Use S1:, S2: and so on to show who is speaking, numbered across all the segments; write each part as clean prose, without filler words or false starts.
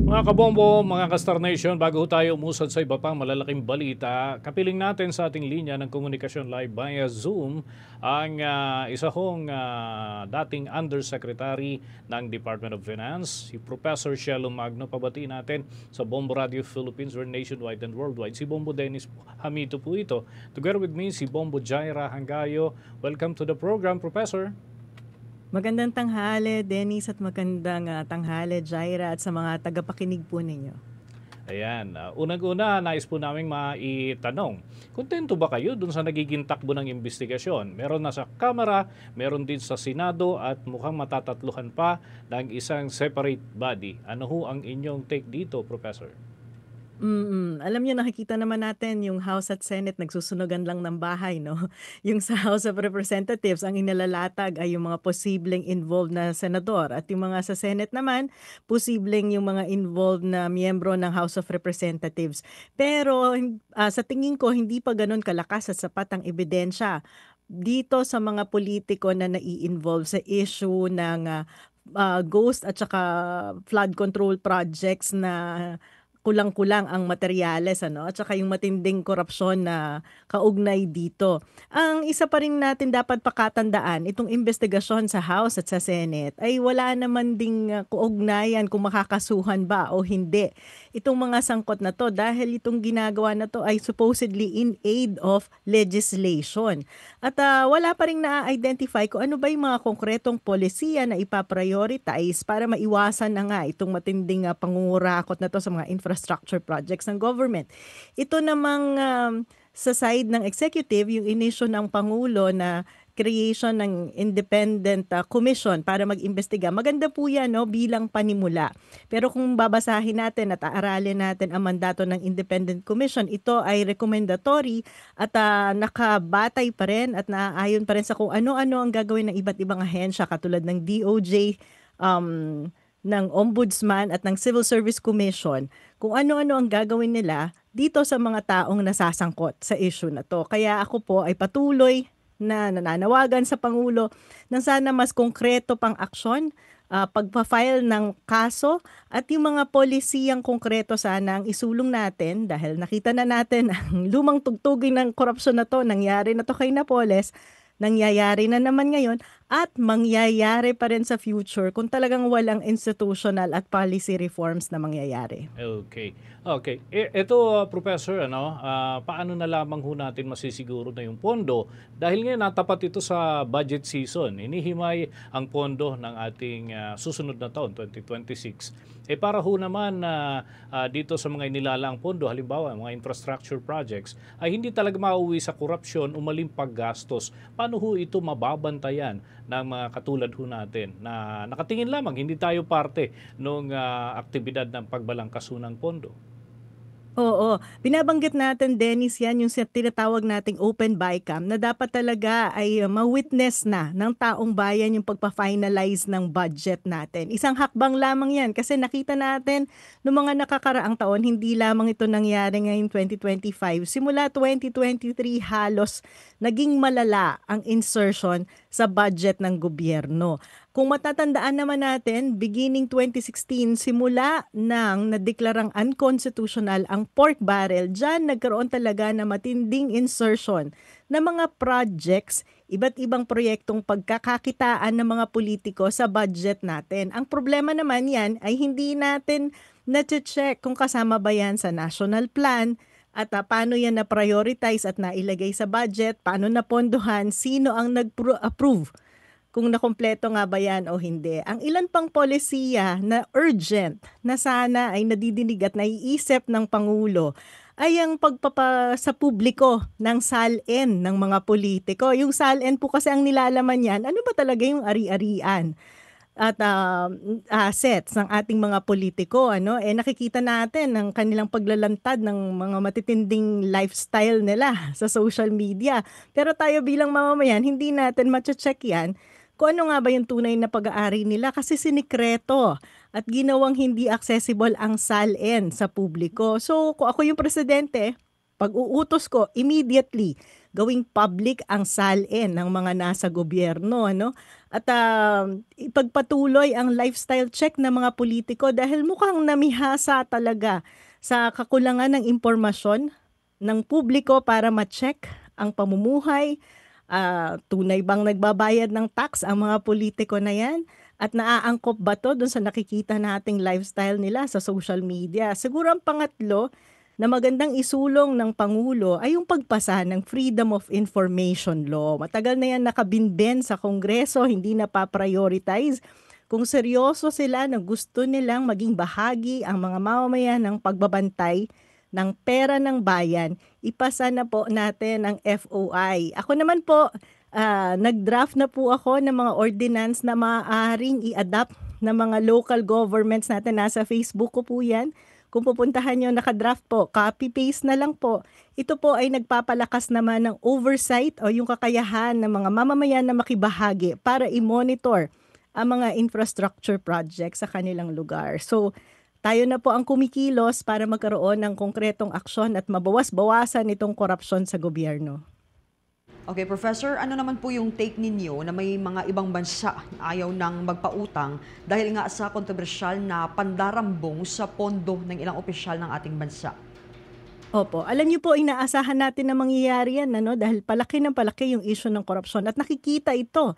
S1: Mga kabombo, mga ka-Star Nation, bago tayo umusad sa iba pang malalaking balita, kapiling natin sa ating linya ng komunikasyon live via Zoom ang isa hong dating Undersecretary ng Department of Finance, si Professor Shelo Magno. Pabati natin sa Bombo Radio Philippines, or nationwide and worldwide. Si Bombo Dennis Hamito po ito. Together with me, si Bombo Jaira Hangayo. Welcome to the program, Professor.
S2: Magandang tanghali, Dennis, at magandang tanghali, Jaira, at sa mga tagapakinig po ninyo.
S1: Ayan, unang-una, nais po namin maitanong, kontento ba kayo dun sa nagiging takbo ng investigasyon? Meron na sa Kamara, meron din sa Senado, at mukhang matatatluhan pa ng isang separate body. Ano ho ang inyong take dito, Professor?
S2: Alam niyo, nakikita naman natin yung House at Senate nagsusunugan lang ng bahay, no? Yung sa House of Representatives, ang inalalatag ay yung mga posibleng involved na senador. At yung mga sa Senate naman, posibleng yung mga involved na miyembro ng House of Representatives. Pero sa tingin ko, hindi pa ganun kalakas at sapat ang ebidensya dito sa mga politiko na nai-involve sa issue ng ghost at saka flood control projects na kulang-kulang ang materyales, ano, at saka yung matinding korupsyon na kaugnay dito. Ang isa pa rin natin dapat pakatandaan, itong investigasyon sa House at sa Senate ay wala naman ding kaugnayan kung makakasuhan ba o hindi itong mga sangkot na to, dahil itong ginagawa na to ay supposedly in aid of legislation. At wala pa rin na-identify kung ano ba yung mga konkretong polisiya na ipaprioritize para maiwasan na nga itong matinding pangungurakot na to sa mga infrastructure projects ng government. Ito namang sa side ng executive, yung inisyo ng Pangulo na creation ng independent commission para mag-imbestiga. Maganda po yan, no, bilang panimula. Pero kung babasahin natin at aaralin natin ang mandato ng independent commission, ito ay recommendatory at nakabatay pa rin at naaayon pa rin sa kung ano-ano ang gagawin ng iba't ibang ahensya katulad ng DOJ, ng Ombudsman at ng Civil Service Commission, kung ano-ano ang gagawin nila dito sa mga taong nasasangkot sa issue na to. Kaya ako po ay patuloy na nananawagan sa Pangulo na sana mas konkreto pang aksyon, pagpa-file ng kaso at yung mga polisiyang konkreto sana ang isulong natin, dahil nakita na natin ang lumang tugtugin ng korupsyon na to, nangyari na to kay Napoles, nangyayari na naman ngayon at mangyayari pa rin sa future kung talagang walang institutional at policy reforms na mangyayari.
S1: Okay. Okay. Ito, Professor, paano na lamang ho natin masisiguro na yung pondo? Dahil ngayon natapat ito sa budget season. Inihimay ang pondo ng ating susunod na taon, 2026. Para ho naman dito sa mga inilalaang pondo, halimbawa mga infrastructure projects, ay hindi talaga mauwi sa korupsyon, umaling paggastos. Paano ho ito mababantayan ng mga katulad ho natin na nakatingin lamang, hindi tayo parte ng aktibidad ng pagbalangkas ho ng pondo?
S2: Oo, binabanggit natin, Dennis, yan yung tinatawag nating open BICAM na dapat talaga ay ma-witness na ng taong bayan yung pagpa-finalize ng budget natin. Isang hakbang lamang yan kasi nakita natin noong mga nakakaraang taon, hindi lamang ito nangyari ngayong 2025. Simula 2023 halos naging malala ang insertion sa budget ng gobyerno. Kung matatandaan naman natin, beginning 2016, simula nang nadeklarang unconstitutional ang pork barrel, dyan nagkaroon talaga na matinding insertion ng mga projects, iba't ibang proyektong pagkakakitaan ng mga politiko sa budget natin. Ang problema naman yan ay hindi natin na-check kung kasama ba yan sa national plan, at paano yan na-prioritize at nailagay sa budget, paano napondohan, sino ang nag-approve, kung nakompleto nga ba yan o hindi. Ang ilan pang polisiya na urgent na sana ay nadidinig at naiisip ng Pangulo ay ang sa publiko ng SALN ng mga politiko. Yung SALN po kasi ang nilalaman yan, ano ba talaga yung ari-arian at assets ng ating mga politiko, ano? Nakikita natin ang kanilang paglalantad ng mga matitinding lifestyle nila sa social media. Pero tayo bilang mamamayan, hindi natin mache-check yan kung ano nga ba yung tunay na pag-aari nila kasi sinikreto at ginawang hindi accessible ang SALN sa publiko. So kung ako yung presidente, pag-uutos ko immediately gawing public ang SALN ng mga nasa gobyerno, ano? at ipagpatuloy ang lifestyle check ng mga politiko dahil mukhang namihasa talaga sa kakulangan ng impormasyon ng publiko para ma-check ang pamumuhay. Tunay bang nagbabayad ng tax ang mga politiko na yan? At naaangkop ba to dun sa nakikita nating lifestyle nila sa social media? Siguro ang pangatlo na magandang isulong ng Pangulo ay yung pagpasa ng Freedom of Information Law. Matagal na yan nakabinben sa Kongreso, hindi na pa-prioritize. Kung seryoso sila na gusto nilang maging bahagi ang mga mamamayan ng pagbabantay ng pera ng bayan, ipasa na po natin ang FOI. Ako naman po, nag-draft na po ako ng mga ordinance na maaaring i-adapt ng mga local governments natin. Nasa Facebook ko po yan. Kung pupuntahan nyo, naka-draft po, copy-paste na lang po. Ito po ay nagpapalakas naman ng oversight o yung kakayahan ng mga mamamayan na makibahagi para i-monitor ang mga infrastructure projects sa kanilang lugar. So, tayo na po ang kumikilos para magkaroon ng konkretong aksyon at mabawas-bawasan itong korupsyon sa gobyerno.
S3: Okay, Professor, ano naman po yung take ninyo na may mga ibang bansa na ayaw nang magpautang dahil nga sa kontrobersyal na pandarambong sa pondo ng ilang opisyal ng ating bansa?
S2: Opo, alam niyo po inaasahan natin na mangyayari yan ano, dahil palaki ng palaki yung issue ng korupsyon at nakikita ito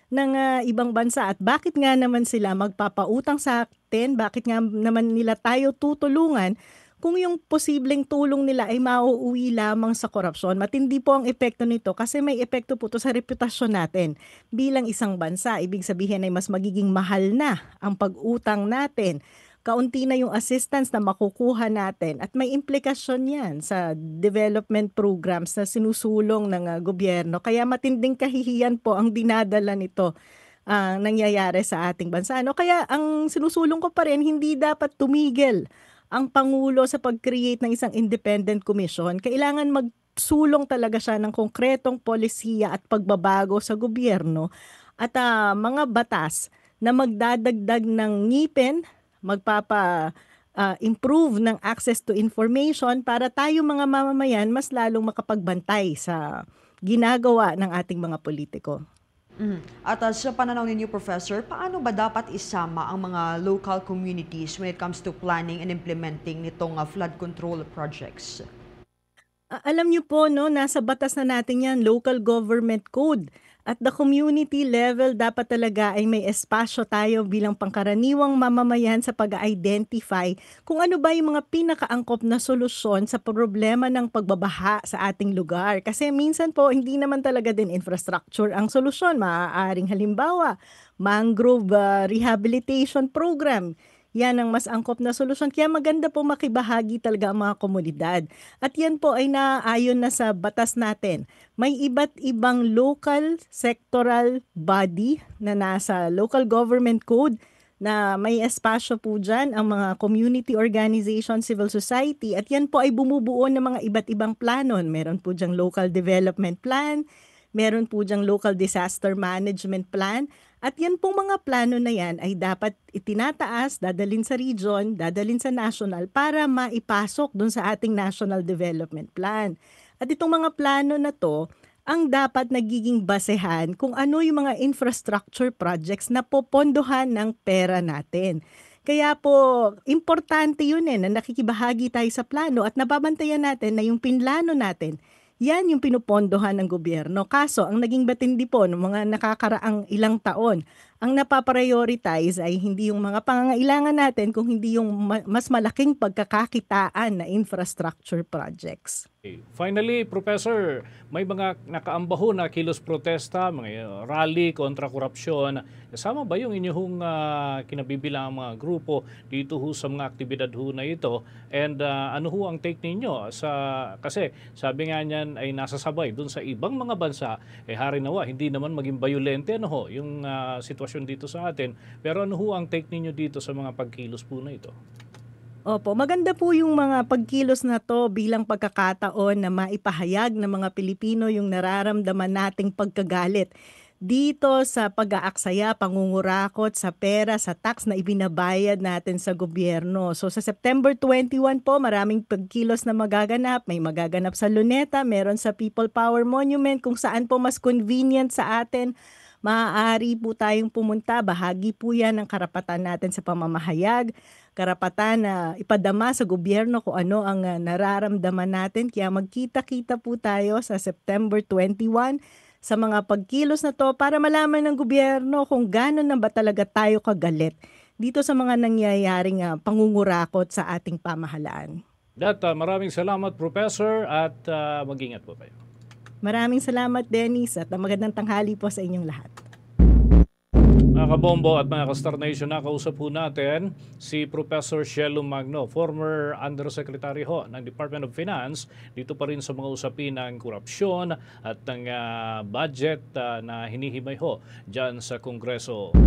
S2: ng ibang bansa at bakit nga naman sila magpapautang sa atin, bakit nga naman nila tayo tutulungan kung yung posibleng tulong nila ay mauuwi lamang sa korupsyon. Matindi po ang epekto nito kasi may epekto po ito sa reputasyon natin bilang isang bansa. Ibig sabihin ay mas magiging mahal na ang pag-utang natin. Kaunti na yung assistance na makukuha natin at may implikasyon yan sa development programs na sinusulong ng gobyerno. Kaya matinding kahihiyan po ang dinadala nito nangyayari sa ating bansa. No? Kaya ang sinusulong ko pa rin, hindi dapat tumigil ang Pangulo sa pag-create ng isang independent commission. Kailangan magsulong talaga siya ng konkretong polisiya at pagbabago sa gobyerno at mga batas na magdadagdag ng ngipin, improve ng access to information para tayo mga mamamayan mas lalong makapagbantay sa ginagawa ng ating mga politiko.
S3: At sa pananaw ninyo, Professor, paano ba dapat isama ang mga local communities when it comes to planning and implementing nitong flood control projects?
S2: Alam niyo po, no, nasa batas na natin yan, local government code. At the community level, dapat talaga ay may espasyo tayo bilang pangkaraniwang mamamayan sa pag-identify kung ano ba yung mga pinakaangkop na solusyon sa problema ng pagbabaha sa ating lugar. Kasi minsan po, hindi naman talaga din infrastructure ang solusyon. Maaaring halimbawa, mangrove rehabilitation program. Yan ang mas angkop na solusyon. Kaya maganda po makibahagi talaga ang mga komunidad. At yan po ay naaayon na sa batas natin. May iba't ibang local sectoral body na nasa local government code na may espasyo po dyan ang mga community organization, civil society. At yan po ay bumubuo ng mga iba't ibang planon. Meron po dyang local development plan, meron po dyang local disaster management plan. At yan pong mga plano na yan ay dapat itinataas, dadalin sa region, dadalin sa national para maipasok dun sa ating national development plan. At itong mga plano na to, ang dapat nagiging basehan kung ano yung mga infrastructure projects na popondohan ng pera natin. Kaya po, importante yun na nakikibahagi tayo sa plano at nababantayan natin na yung pinlano natin, yan yung pinupondohan ng gobyerno. Kaso, ang naging batindi po ng mga nakakaraang ilang taon, ang napaprioritize ay hindi yung mga pangangailangan natin, kung hindi yung mas malaking pagkakakitaan na infrastructure projects.
S1: Okay. Finally, Professor, may mga nakaambaho na kilos protesta, mga rally kontra korupsyon. Kasama ba yung inyong kinabibilang mga grupo dito ho sa mga aktibidad ho na ito? And ano ho ang take ninyo? Kasi sabi nga niyan ay nasasabay dun sa ibang mga bansa, hari nawa, hindi naman maging violente ano ho, yung sitwasyon dito sa atin. Pero ano ho ang take ninyo dito sa mga pagkilos po na ito?
S2: Opo, maganda po yung mga pagkilos na to bilang pagkakataon na maipahayag ng mga Pilipino yung nararamdaman nating pagkagalit dito sa pag-aaksaya, pangungurakot sa pera, sa tax na ibinabayad natin sa gobyerno. So sa September 21 po, maraming pagkilos na magaganap. May magaganap sa Luneta, meron sa People Power Monument, kung saan po mas convenient sa atin maaari po tayong pumunta. Bahagi po yan ng karapatan natin sa pamamahayag, karapatan na ipadama sa gobyerno kung ano ang nararamdaman natin. Kaya magkita-kita po tayo sa September 21 sa mga pagkilos na to para malaman ng gobyerno kung gano'n na ba talaga tayo kagalit dito sa mga nangyayaring pangungurakot sa ating pamahalaan.
S1: Maraming salamat, Professor, at mag-ingat po kayo.
S2: Maraming salamat, Dennis, at magandang tanghali po sa inyong lahat.
S1: Mga kabombo at mga ka-Star Nation, nakausap po natin si Professor Shelo Magno, former Undersecretary ho ng Department of Finance, dito pa rin sa mga usapin ng korupsyon at ng budget na hinihimay ho dyan sa Kongreso.